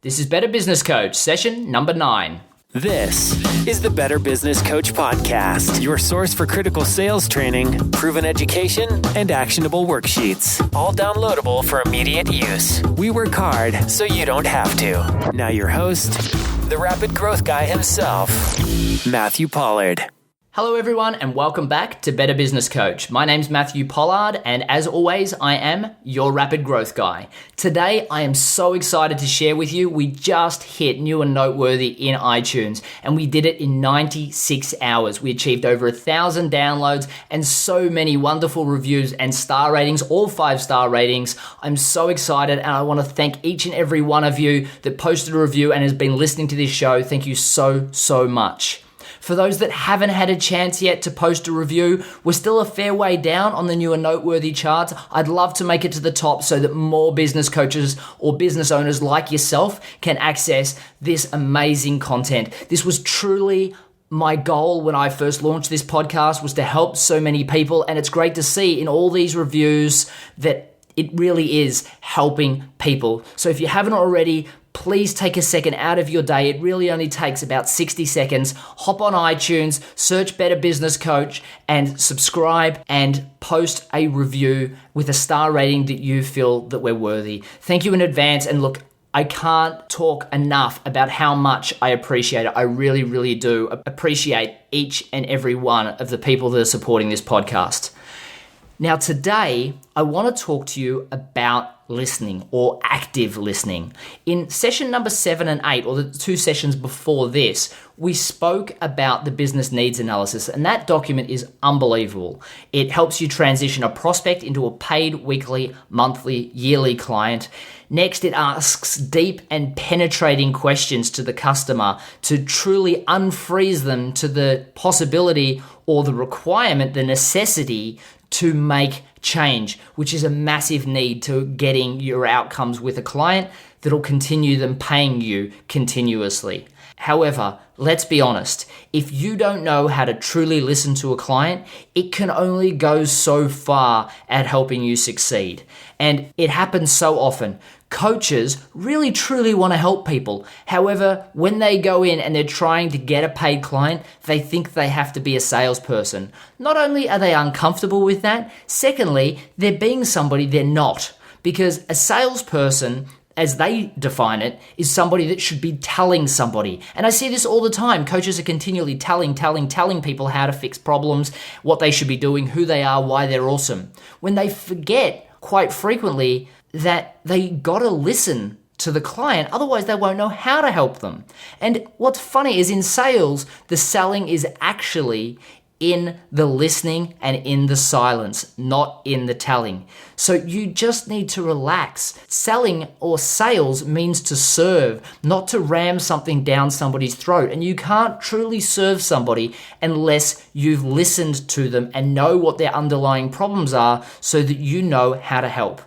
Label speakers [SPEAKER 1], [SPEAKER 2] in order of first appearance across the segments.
[SPEAKER 1] This is Better Business Coach, session number 9.
[SPEAKER 2] This is the Better Business Coach Podcast, your source for critical sales training, proven education, and actionable worksheets, all downloadable for immediate use. We work hard so you don't have to. Now your host, the rapid growth guy himself, Matthew Pollard.
[SPEAKER 1] Hello everyone and welcome back to Better Business Coach. My name's Matthew Pollard and as always, I am your rapid growth guy. Today, I am so excited to share with you, we just hit new and noteworthy in iTunes and we did it in 96 hours. We achieved over 1,000 downloads and so many wonderful reviews and star ratings, all 5-star ratings. I'm so excited and I want to thank each and every one of you that posted a review and has been listening to this show. Thank you so much. For those that haven't had a chance yet to post a review, we're still a fair way down on the new and noteworthy charts. I'd love to make it to the top so that more business coaches or business owners like yourself can access this amazing content. This was truly my goal when I first launched this podcast, was to help so many people, and it's great to see in all these reviews that it really is helping people. So if you haven't already, please take a second out of your day. It really only takes about 60 seconds. Hop on iTunes, search Better Business Coach, and subscribe and post a review with a star rating that you feel that we're worthy. Thank you in advance. And look, I can't talk enough about how much I appreciate it. I really do appreciate each and every one of the people that are supporting this podcast. Now today, I want to talk to you about listening or active listening. In session number 7 and 8, or the 2 sessions before this, we spoke about the business needs analysis, and that document is unbelievable. It helps you transition a prospect into a paid weekly, monthly, yearly client. Next, it asks deep and penetrating questions to the customer to truly unfreeze them to the possibility or the requirement, the necessity to make change, which is a massive need to getting your outcomes with a client that'll continue them paying you continuously. However, let's be honest, if you don't know how to truly listen to a client, it can only go so far at helping you succeed. And it happens so often. Coaches really truly want to help people. However, when they go in and they're trying to get a paid client, they think they have to be a salesperson. Not only are they uncomfortable with that, secondly, they're being somebody they're not. Because a salesperson, as they define it, is somebody that should be telling somebody. And I see this all the time. Coaches are continually telling people how to fix problems, what they should be doing, who they are, why they're awesome. When they forget, quite frequently, that they gotta listen to the client, otherwise they won't know how to help them. And what's funny is in sales, the selling is actually in the listening and in the silence, not in the telling. So you just need to relax. Selling or sales means to serve, not to ram something down somebody's throat. And you can't truly serve somebody unless you've listened to them and know what their underlying problems are so that you know how to help.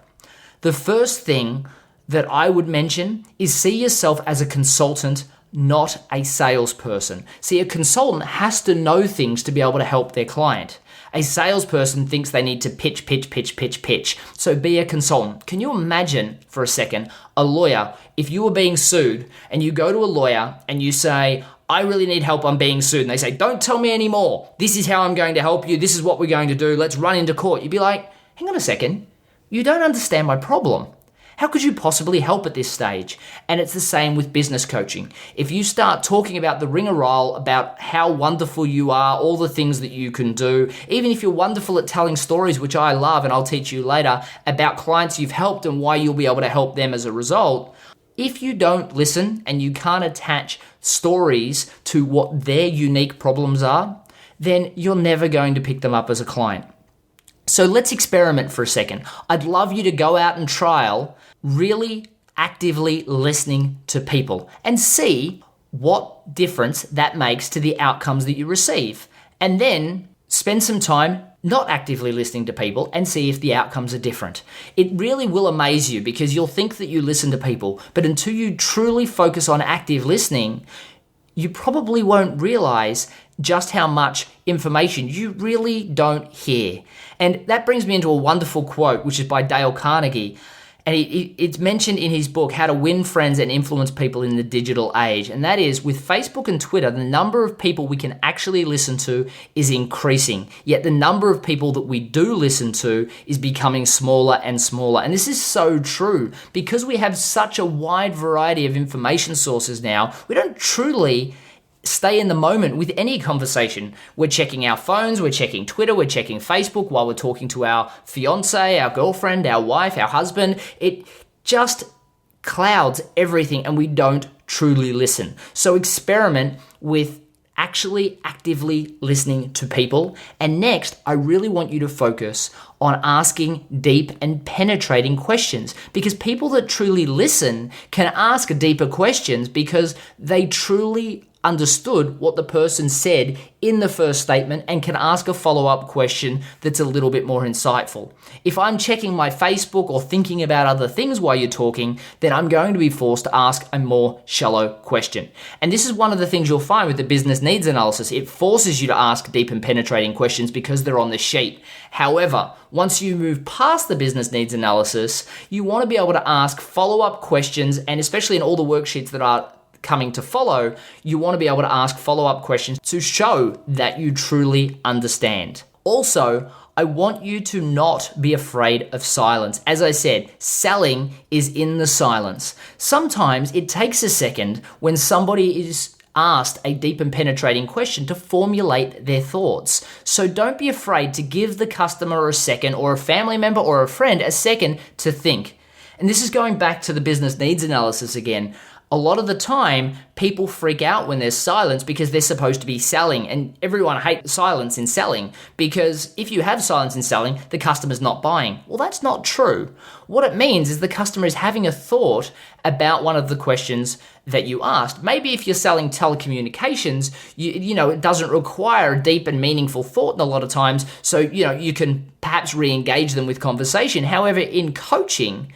[SPEAKER 1] The first thing that I would mention is see yourself as a consultant, not a salesperson. See, a consultant has to know things to be able to help their client. A salesperson thinks they need to pitch. So be a consultant. Can you imagine for a second a lawyer, if you were being sued and you go to a lawyer and you say, I really need help, I'm being sued. And they say, don't tell me anymore. This is how I'm going to help you. This is what we're going to do. Let's run into court. You'd be like, hang on a second. You don't understand my problem. How could you possibly help at this stage? And it's the same with business coaching. If you start talking about the rigmarole, about how wonderful you are, all the things that you can do, even if you're wonderful at telling stories, which I love and I'll teach you later, about clients you've helped and why you'll be able to help them as a result, if you don't listen and you can't attach stories to what their unique problems are, then you're never going to pick them up as a client. So let's experiment for a second. I'd love you to go out and trial really actively listening to people and see what difference that makes to the outcomes that you receive. And then spend some time not actively listening to people and see if the outcomes are different. It really will amaze you because you'll think that you listen to people, but until you truly focus on active listening, you probably won't realize just how much information you really don't hear. And that brings me into a wonderful quote, which is by Dale Carnegie. And it's mentioned in his book, How to Win Friends and Influence People in the Digital Age. And that is, with Facebook and Twitter, the number of people we can actually listen to is increasing. Yet the number of people that we do listen to is becoming smaller and smaller. And this is so true. Because we have such a wide variety of information sources now, we don't truly stay in the moment with any conversation. We're checking our phones, we're checking Twitter, we're checking Facebook while we're talking to our fiance, our girlfriend, our wife, our husband. It just clouds everything and we don't truly listen. So experiment with actually actively listening to people. And next, I really want you to focus on asking deep and penetrating questions, because people that truly listen can ask deeper questions because they truly understood what the person said in the first statement and can ask a follow-up question that's a little bit more insightful. If I'm checking my Facebook or thinking about other things while you're talking, then I'm going to be forced to ask a more shallow question. And this is one of the things you'll find with the business needs analysis. It forces you to ask deep and penetrating questions because they're on the sheet. However, once you move past the business needs analysis, you want to be able to ask follow-up questions, and especially in all the worksheets that are coming to follow, you want to be able to ask follow-up questions to show that you truly understand. Also, I want you to not be afraid of silence. As I said, selling is in the silence. Sometimes it takes a second when somebody is asked a deep and penetrating question to formulate their thoughts. So don't be afraid to give the customer a second, or a family member or a friend a second to think. And this is going back to the business needs analysis again. A lot of the time, people freak out when there's silence because they're supposed to be selling, and everyone hates silence in selling because if you have silence in selling, the customer's not buying. Well, that's not true. What it means is the customer is having a thought about one of the questions that you asked. Maybe if you're selling telecommunications, you know, it doesn't require a deep and meaningful thought a lot of times, so, you can perhaps re-engage them with conversation. However, in coaching,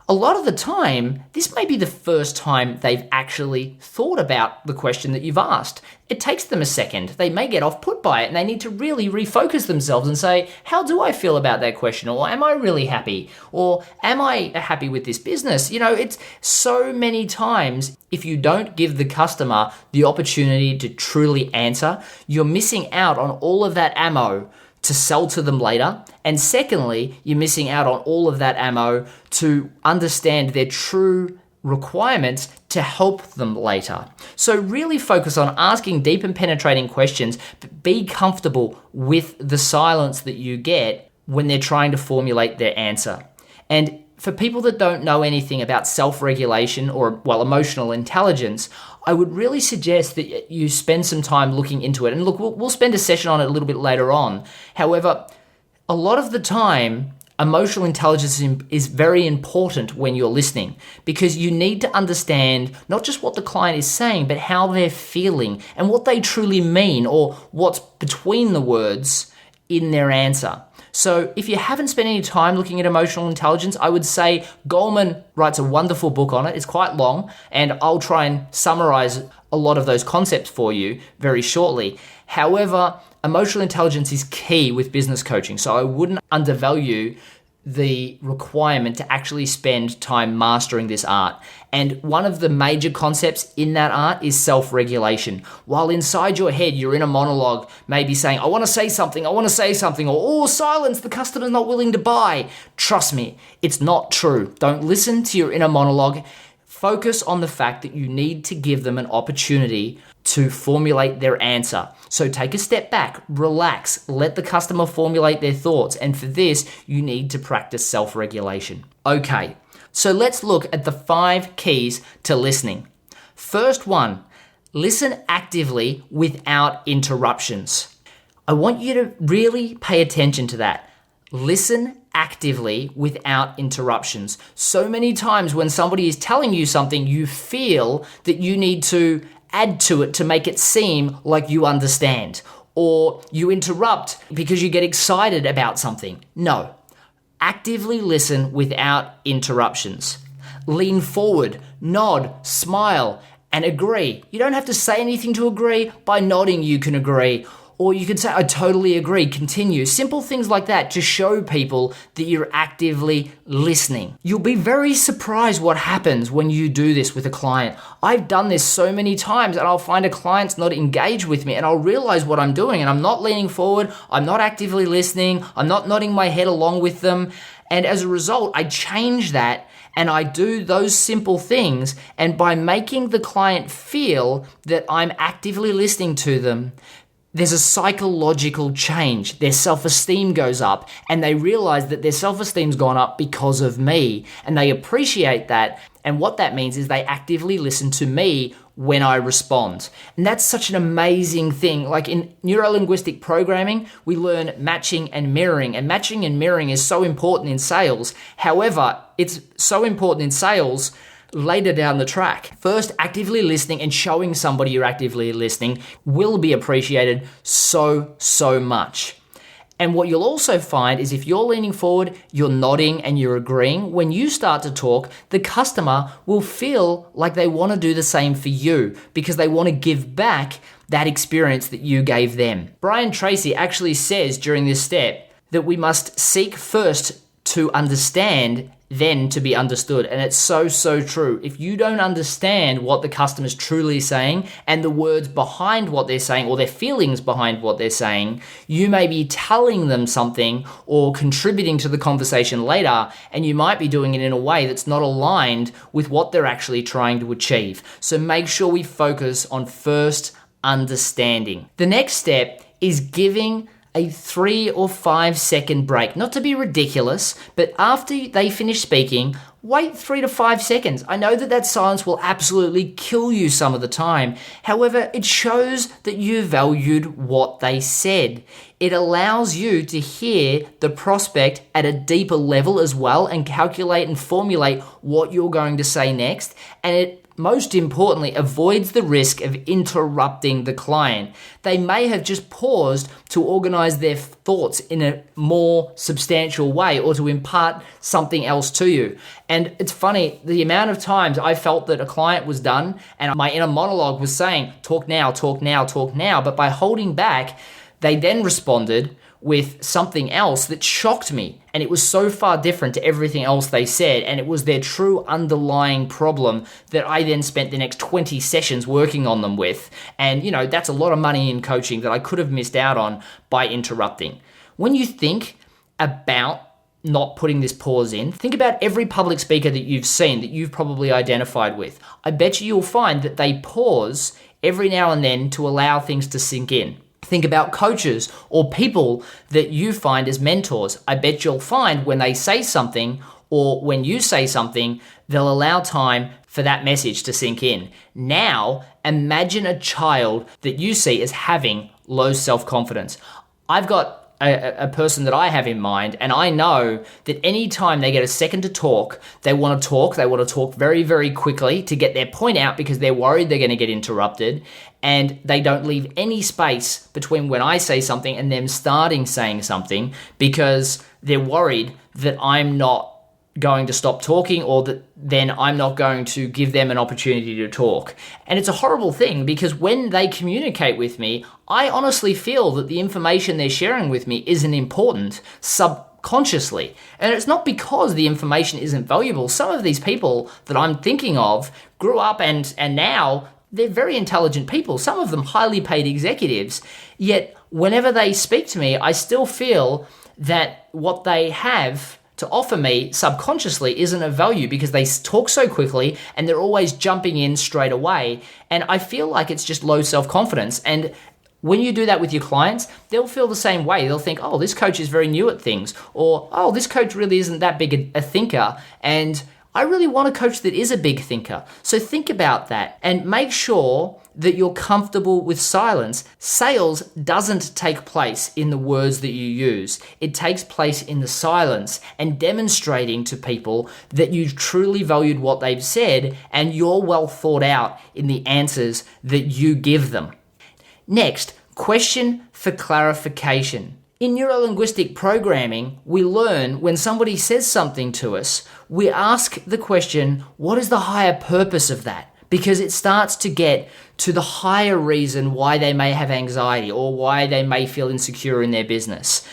[SPEAKER 1] a lot of the time, this may be the first time they've actually thought about the question that you've asked. It takes them a second. They may get off put by it and they need to really refocus themselves and say, how do I feel about that question? Or am I really happy? Or am I happy with this business? It's so many times, if you don't give the customer the opportunity to truly answer, you're missing out on all of that ammo to sell to them later. And secondly, you're missing out on all of that ammo to understand their true requirements to help them later. So really focus on asking deep and penetrating questions, but be comfortable with the silence that you get when they're trying to formulate their answer. And for people that don't know anything about self-regulation or, emotional intelligence, I would really suggest that you spend some time looking into it. And look, we'll spend a session on it a little bit later on. However, a lot of the time, emotional intelligence is very important when you're listening, because you need to understand not just what the client is saying, but how they're feeling and what they truly mean, or what's between the words in their answer. So if you haven't spent any time looking at emotional intelligence, I would say Goleman writes a wonderful book on it. It's quite long, and I'll try and summarize a lot of those concepts for you very shortly. However, emotional intelligence is key with business coaching, so I wouldn't undervalue the requirement to actually spend time mastering this art. And one of the major concepts in that art is self-regulation. While inside your head, you're in a monologue, maybe saying, I want to say something, or, oh, silence, the customer's not willing to buy. Trust me, it's not true. Don't listen to your inner monologue. Focus on the fact that you need to give them an opportunity to formulate their answer. So take a step back, relax, let the customer formulate their thoughts. And for this, you need to practice self-regulation. Okay, so let's look at the 5 keys to listening. First one, listen actively without interruptions. I want you to really pay attention to that. Listen actively without interruptions. So many times when somebody is telling you something, you feel that you need to add to it to make it seem like you understand, or you interrupt because you get excited about something. No, actively listen without interruptions. Lean forward, nod, smile, and agree. You don't have to say anything to agree. By nodding, you can agree. Or you could say, I totally agree, continue. Simple things like that to show people that you're actively listening. You'll be very surprised what happens when you do this with a client. I've done this so many times, and I'll find a client's not engaged with me, and I'll realize what I'm doing, and I'm not leaning forward, I'm not actively listening, I'm not nodding my head along with them. And as a result, I change that and I do those simple things. And by making the client feel that I'm actively listening to them, there's a psychological change. Their self-esteem goes up, and they realize that their self-esteem's gone up because of me, and they appreciate that. And what that means is they actively listen to me when I respond. And that's such an amazing thing. Like in neuro-linguistic programming, we learn matching and mirroring, and matching and mirroring is so important in sales. However, it's so important in sales later down the track. First, actively listening and showing somebody you're actively listening will be appreciated so much. And what you'll also find is if you're leaning forward, you're nodding and you're agreeing, when you start to talk, the customer will feel like they want to do the same for you because they want to give back that experience that you gave them. Brian Tracy actually says during this step that we must seek first to understand, then to be understood. And it's so true. If you don't understand what the customer's truly saying and the words behind what they're saying or their feelings behind what they're saying, you may be telling them something or contributing to the conversation later, and you might be doing it in a way that's not aligned with what they're actually trying to achieve. So make sure we focus on first understanding. The next step is giving a 3 or 5 second break. Not to be ridiculous, but after they finish speaking, wait 3 to 5 seconds. I know that silence will absolutely kill you some of the time. However, it shows that you valued what they said. It allows you to hear the prospect at a deeper level as well and calculate and formulate what you're going to say next. And it most importantly, avoids the risk of interrupting the client. They may have just paused to organize their thoughts in a more substantial way or to impart something else to you. And it's funny, the amount of times I felt that a client was done and my inner monologue was saying, talk now, talk now, talk now. But by holding back, they then responded with something else that shocked me. And it was so far different to everything else they said. And it was their true underlying problem that I then spent the next 20 sessions working on them with. And, that's a lot of money in coaching that I could have missed out on by interrupting. When you think about not putting this pause in, think about every public speaker that you've seen that you've probably identified with. I bet you'll find that they pause every now and then to allow things to sink in. Think about coaches or people that you find as mentors. I bet you'll find when they say something or when you say something, they'll allow time for that message to sink in. Now, imagine a child that you see as having low self-confidence. I've got a person that I have in mind, and I know that anytime they get a second to talk, they want to talk very, very quickly to get their point out because they're worried they're going to get interrupted, and they don't leave any space between when I say something and them starting saying something because they're worried that I'm not going to stop talking or that then I'm not going to give them an opportunity to talk. And it's a horrible thing because when they communicate with me, I honestly feel that the information they're sharing with me isn't important subconsciously. And it's not because the information isn't valuable. Some of these people that I'm thinking of grew up and now they're very intelligent people, some of them highly paid executives. Yet whenever they speak to me, I still feel that what they have to offer me subconsciously isn't of value because they talk so quickly and they're always jumping in straight away. And I feel like it's just low self-confidence. And when you do that with your clients, they'll feel the same way. They'll think, oh, this coach is very new at things, or, oh, this coach really isn't that big a thinker. And I really want a coach that is a big thinker. So think about that and make sure that you're comfortable with silence. Sales doesn't take place in the words that you use. It takes place in the silence and demonstrating to people that you truly valued what they've said and you're well thought out in the answers that you give them. Next, question for clarification. In neuro-linguistic programming, we learn when somebody says something to us, we ask the question, what is the higher purpose of that? because it starts to get to the higher reason why they may have anxiety or why they may feel insecure in their business.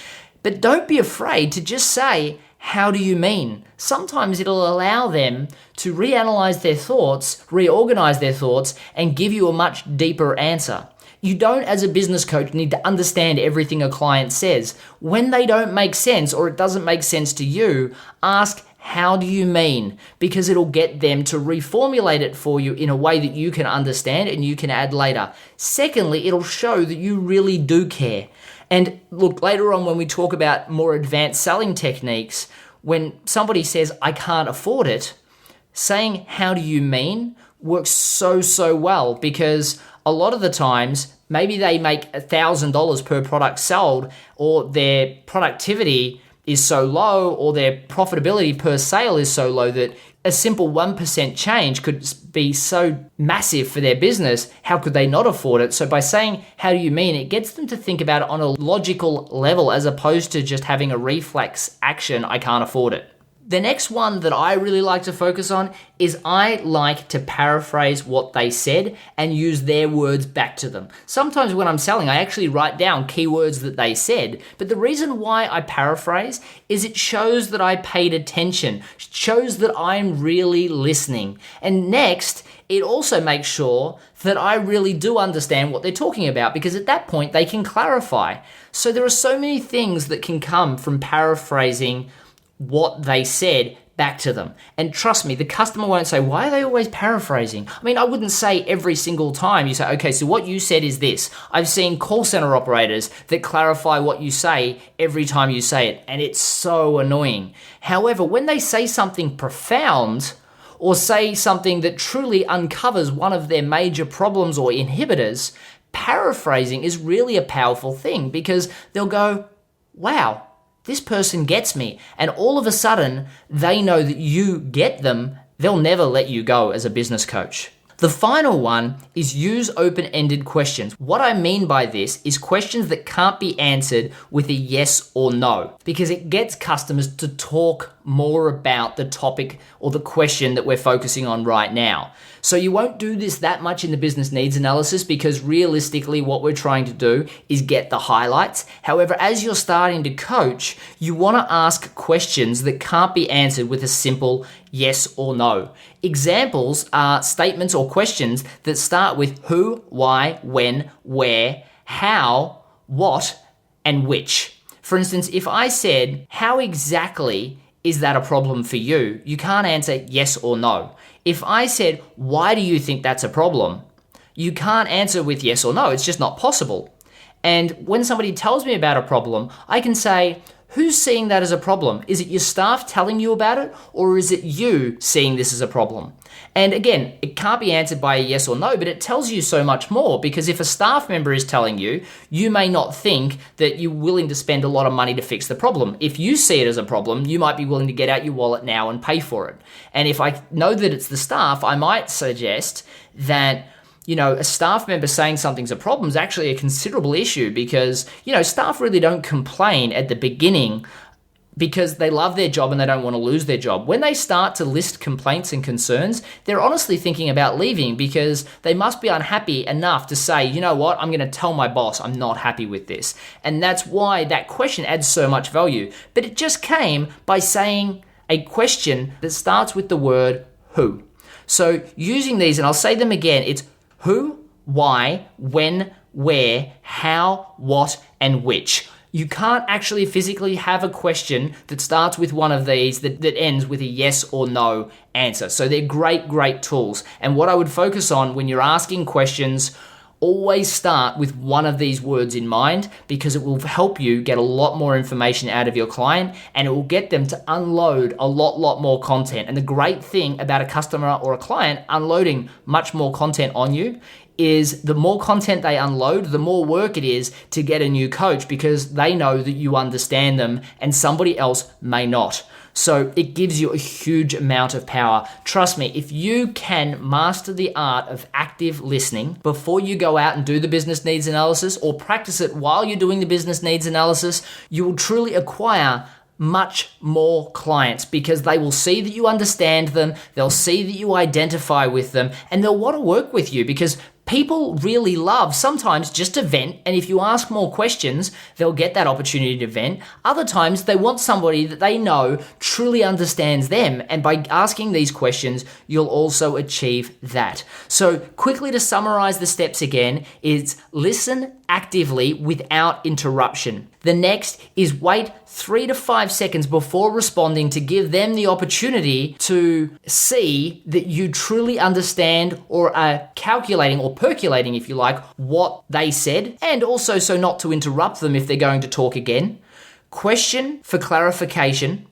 [SPEAKER 1] But don't be afraid to just say, how do you mean? Sometimes it'll allow them to reanalyze their thoughts, reorganize their thoughts, and give you a much deeper answer. You don't, as a business coach, need to understand everything a client says. When they don't make sense or it doesn't make sense to you, ask, how do you mean? Because it'll get them to reformulate it for you in a way that you can understand and you can add later. Secondly, it'll show that you really do care. And look, later on when we talk about more advanced selling techniques, when somebody says, I can't afford it, saying, how do you mean, works so well, because a lot of the times, maybe they make $1,000 per product sold, or their productivity is so low, or their profitability per sale is so low that a simple 1% change could be so massive for their business. How could they not afford it? So by saying, how do you mean, it gets them to think about it on a logical level as opposed to just having a reflex action, I can't afford it. The next one that I really like to focus on is I like to paraphrase what they said and use their words back to them. Sometimes when I'm selling, I actually write down keywords that they said, but the reason why I paraphrase is it shows that I paid attention, shows that I'm really listening. And next, it also makes sure that I really do understand what they're talking about, because at that point they can clarify. So there are so many things that can come from paraphrasing what they said back to them. And trust me, the customer won't say, why are they always paraphrasing? I mean, I wouldn't say every single time you say, okay, so what you said is this. I've seen call center operators that clarify what you say every time you say it, and it's so annoying. However, when they say something profound or say something that truly uncovers one of their major problems or inhibitors, paraphrasing is really a powerful thing, because they'll go, wow, this person gets me. And all of a sudden, they know that you get them. They'll never let you go as a business coach. The final one is use open-ended questions. What I mean by this is questions that can't be answered with a yes or no, because it gets customers to talk more about the topic or the question that we're focusing on right now. So you won't do this that much in the business needs analysis, because realistically what we're trying to do is get the highlights. However, as you're starting to coach, you want to ask questions that can't be answered with a simple yes or no. Examples are statements or questions that start with who, why, when, where, how, what, and which. For instance, if I said, how exactly is that a problem for you? You can't answer yes or no. If I said, why do you think that's a problem? You can't answer with yes or no. It's just not possible. And when somebody tells me about a problem, I can say, who's seeing that as a problem? Is it your staff telling you about it, or is it you seeing this as a problem? And again, it can't be answered by a yes or no, but it tells you so much more, because if a staff member is telling you, you may not think that you're willing to spend a lot of money to fix the problem. If you see it as a problem, you might be willing to get out your wallet now and pay for it. And if I know that it's the staff, I might suggest that a staff member saying something's a problem is actually a considerable issue, because, staff really don't complain at the beginning because they love their job and they don't want to lose their job. When they start to list complaints and concerns, they're honestly thinking about leaving, because they must be unhappy enough to say, you know what, I'm going to tell my boss I'm not happy with this. And that's why that question adds so much value. But it just came by saying a question that starts with the word who. So using these, and I'll say them again, it's who, why, when, where, how, what, and which. You can't actually physically have a question that starts with one of these that ends with a yes or no answer. So they're great tools. And what I would focus on when you're asking questions, always start with one of these words in mind, because it will help you get a lot more information out of your client, and it will get them to unload a lot more content. And the great thing about a customer or a client unloading much more content on you is the more content they unload, the more work it is to get a new coach, because they know that you understand them and somebody else may not. So it gives you a huge amount of power. Trust me, if you can master the art of active listening before you go out and do the business needs analysis, or practice it while you're doing the business needs analysis, you will truly acquire much more clients because they will see that you understand them, they'll see that you identify with them, and they'll want to work with you because people really love sometimes just to vent, and if you ask more questions, they'll get that opportunity to vent. Other times, they want somebody that they know truly understands them, and by asking these questions, you'll also achieve that. So quickly to summarize the steps again is listen actively without interruption. The next is wait 3 to 5 seconds before responding to give them the opportunity to see that you truly understand or are calculating or percolating, if you like, what they said, and also so not to interrupt them if they're going to talk again. Question for clarification,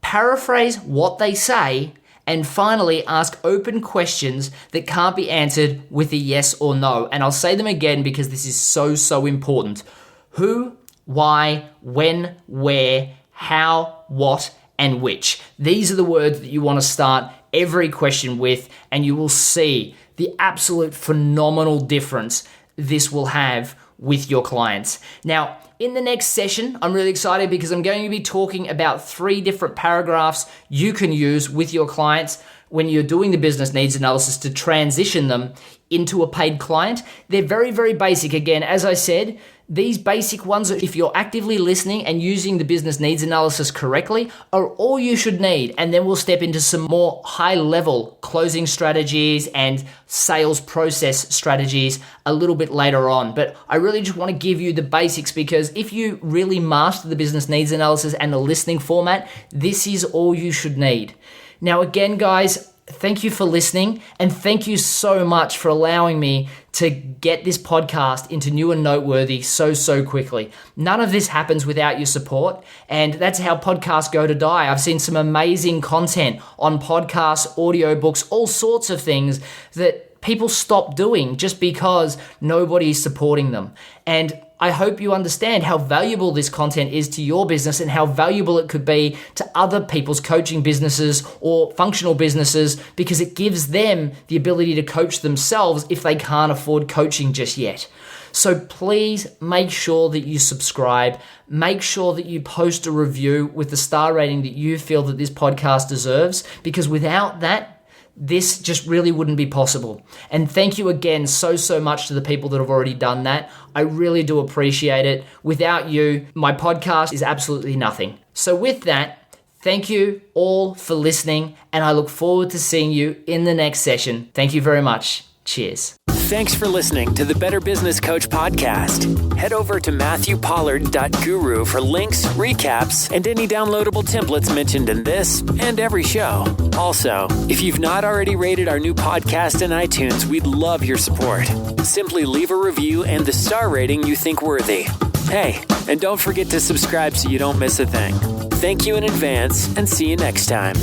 [SPEAKER 1] paraphrase what they say, and finally, ask open questions that can't be answered with a yes or no. And I'll say them again because this is so important. Who, why, when, where, how, what, and which. These are the words that you want to start every question with, and you will see the absolute phenomenal difference this will have with your clients. Now, in the next session, I'm really excited because I'm going to be talking about 3 different paragraphs you can use with your clients when you're doing the business needs analysis to transition them into a paid client. They're very basic. Again, as I said, these basic ones, if you're actively listening and using the business needs analysis correctly, are all you should need. And then we'll step into some more high-level closing strategies and sales process strategies a little bit later on. But I really just want to give you the basics because if you really master the business needs analysis and the listening format, this is all you should need. Now, again, guys, thank you for listening, and thank you so much for allowing me to get this podcast into new and noteworthy so quickly. None of this happens without your support, and that's how podcasts go to die. I've seen some amazing content on podcasts, audiobooks, all sorts of things that people stop doing just because nobody's supporting them. And I hope you understand how valuable this content is to your business and how valuable it could be to other people's coaching businesses or functional businesses because it gives them the ability to coach themselves if they can't afford coaching just yet. So please make sure that you subscribe. Make sure that you post a review with the star rating that you feel that this podcast deserves, because without that, this just really wouldn't be possible. And thank you again so much to the people that have already done that. I really do appreciate it. Without you, my podcast is absolutely nothing. So with that, thank you all for listening, and I look forward to seeing you in the next session. Thank you very much. Cheers.
[SPEAKER 2] Thanks for listening to the Better Business Coach podcast. Head over to MatthewPollard.guru for links, recaps, and any downloadable templates mentioned in this and every show. Also, if you've not already rated our new podcast in iTunes, we'd love your support. Simply leave a review and the star rating you think worthy. Hey, and don't forget to subscribe so you don't miss a thing. Thank you in advance, and see you next time.